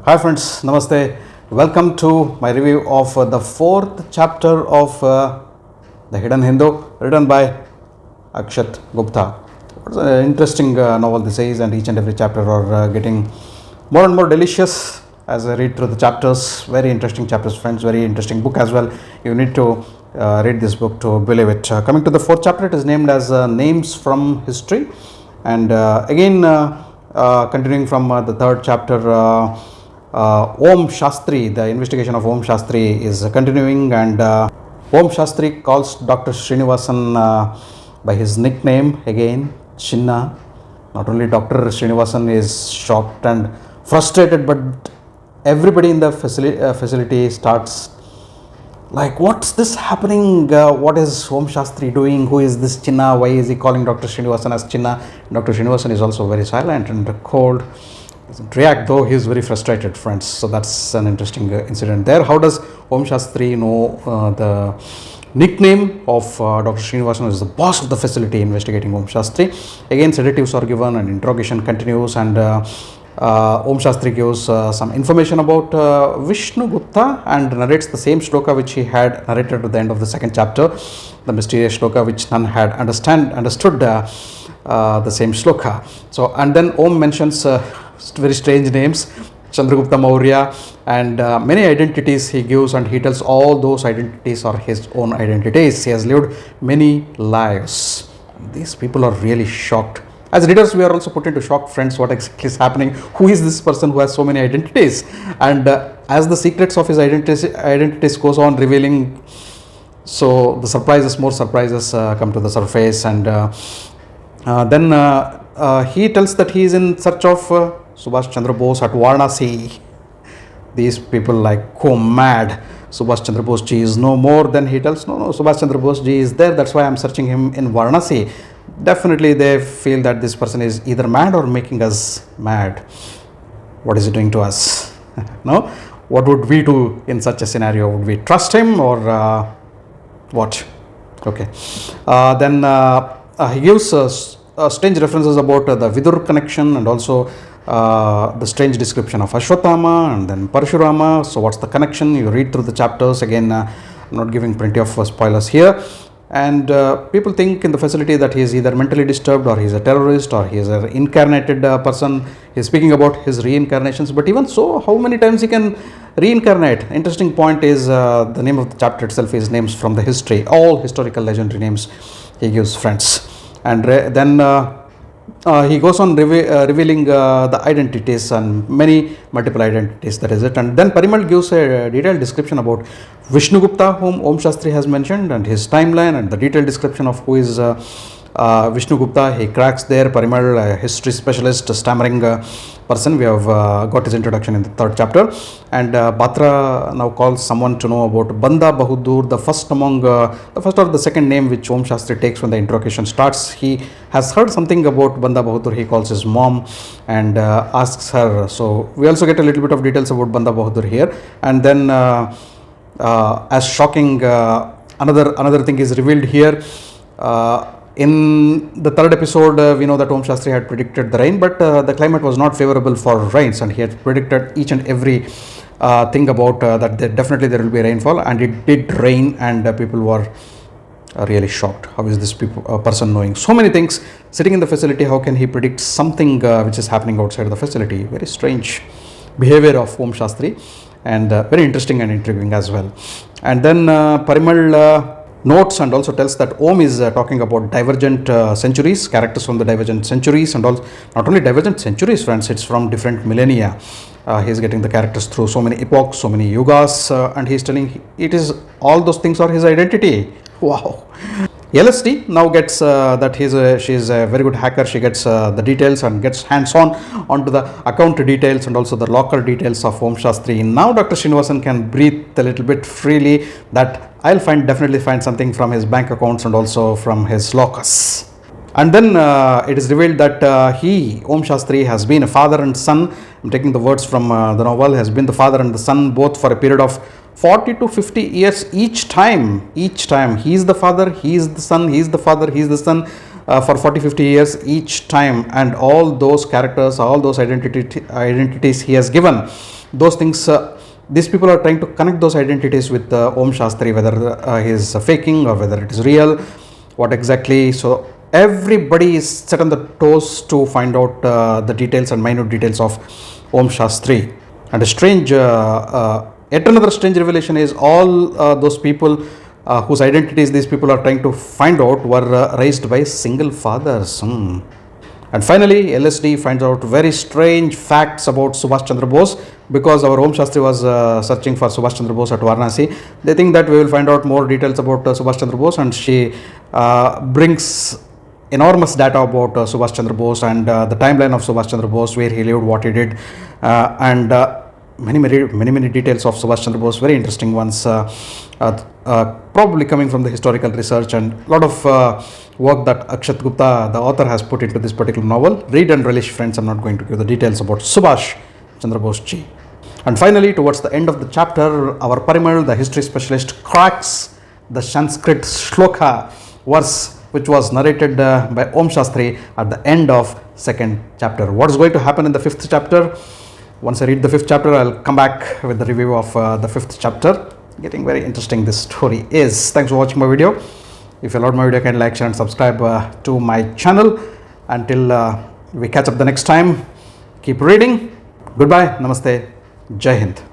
Hi friends, Namaste. Welcome to my review of the fourth chapter of The Hidden Hindu, written by Akshat Gupta. It's an interesting novel this is, and each and every chapter are getting more and more delicious as I read through the chapters. Very interesting chapters, friends. Very interesting book as well. You need to read this book to believe it. Coming to the fourth chapter, it is named as Names from History, and continuing from the third chapter. Om Shastri, the investigation of Om Shastri is continuing, and Om Shastri calls Dr. Srinivasan by his nickname again, Chinna. Not only Dr. Srinivasan is shocked and frustrated, but everybody in the facility starts like, what's this happening? What is Om Shastri doing? Who is this Chinna? Why is he calling Dr. Srinivasan as Chinna? Dr. Srinivasan is also very silent and cold. Doesn't react, though he is very frustrated, friends. So that's an interesting incident there. How does Om Shastri know the nickname of Dr. Srinivasan, who is the boss of the facility investigating Om Shastri? Again, sedatives are given and interrogation continues, and Om Shastri gives some information about Vishnu Gupta and narrates the same shloka which he had narrated at the end of the second chapter, the mysterious shloka which none had understood the same shloka. So, and then Om mentions very strange names, Chandragupta Maurya, and many identities he gives, and he tells all those identities are his own identities. He has lived many lives. These people are really shocked. As readers, we are also put into shock, friends. What exactly is happening? Who is this person who has so many identities? And as the secrets of his identities goes on revealing, so the more surprises come to the surface, and then he tells that he is in search of Subhash Chandra Bose at Varanasi. These people go mad. Subhash Chandra Bose ji is no more. Then he tells, no, Subhash Chandra Bose ji is there. That's why I'm searching him in Varanasi. Definitely they feel that this person is either mad or making us mad. What is he doing to us? No? What would we do in such a scenario? Would we trust him or what? Okay. Then he gives strange references about the Vidur connection, and also the strange description of Ashwatthama and then Parashurama. So what's the connection? You read through the chapters. Again, I'm not giving plenty of spoilers here. And people think in the facility that he is either mentally disturbed, or he is a terrorist, or he is an incarnated person. He is speaking about his reincarnations. But even so, how many times he can reincarnate? Interesting point is the name of the chapter itself is names from the history. All historical legendary names he gives, friends. And then he goes on revealing the identities, and many multiple identities, that is it. And then Parimal gives a detailed description about Vishnu Gupta, whom Om Shastri has mentioned, and his timeline, and the detailed description of who is Vishnu Gupta. He cracks there. Parimal, a history specialist, a stammering person. We have got his introduction in the third chapter. And Batra now calls someone to know about Banda Bahadur, the first among the first or the second name which Om Shastri takes when the interrogation starts. He has heard something about Banda Bahadur. He calls his mom and asks her. So we also get a little bit of details about Banda Bahadur here. And then as shocking, another thing is revealed here. In the third episode, we know that Om Shastri had predicted the rain, but the climate was not favorable for rains, and he had predicted each and every thing about that definitely there will be rainfall, and it did rain, and people were really shocked. How is this person knowing so many things sitting in the facility? How can he predict something which is happening outside the facility? Very strange behavior of Om Shastri, and very interesting and intriguing as well. And then Parimal notes and also tells that Om is talking about divergent centuries, characters from the divergent centuries, and also not only divergent centuries, friends, it's from different millennia. He is getting the characters through so many epochs, so many yugas, and he is telling it is all those things are his identity. Wow. LSD now gets that she is a very good hacker. She gets the details and gets hands-on onto the account details and also the locker details of Om Shastri. Now Dr. Srinivasan can breathe a little bit freely that I'll definitely find something from his bank accounts and also from his lockers. And then it is revealed that Om Shastri, has been a father and son. I'm taking the words from the novel. Has been the father and the son both for a period of 40 to 50 years each time. He is the father, he is the son, he is the father, he is the son. for 40-50 years each time, and all those characters, all those identities he has given those things. These people are trying to connect those identities with Om Shastri, whether he is faking or whether it is real, what exactly. So everybody is set on the toes to find out the details and minute details of Om Shastri. And a strange, yet another strange revelation is all those people whose identities these people are trying to find out were raised by single fathers. And finally, LSD finds out very strange facts about Subhash Chandra Bose, because our Om Shastri was searching for Subhash Chandra Bose at Varanasi. They think that we will find out more details about Subhash Chandra Bose, and she brings enormous data about Subhash Chandra Bose and the timeline of Subhash Chandra Bose, where he lived, what he did, and many details of Subhash Chandra Bose, very interesting ones, probably coming from the historical research, and a lot of work that Akshat Gupta, the author, has put into this particular novel. Read and relish, friends. I'm not going to give the details about Subhash Chandra Bose ji. And finally, towards the end of the chapter, our Parimal, the history specialist, cracks the Sanskrit shloka verse which was narrated by Om Shastri at the end of second chapter. What is going to happen in the fifth chapter? Once I read the fifth chapter, I'll come back with the review of the fifth chapter. Getting very interesting this story is. Thanks for watching my video. If you loved my video, can like, share and subscribe to my channel. Until we catch up the next time, keep reading. Goodbye. Namaste. Jai Hind.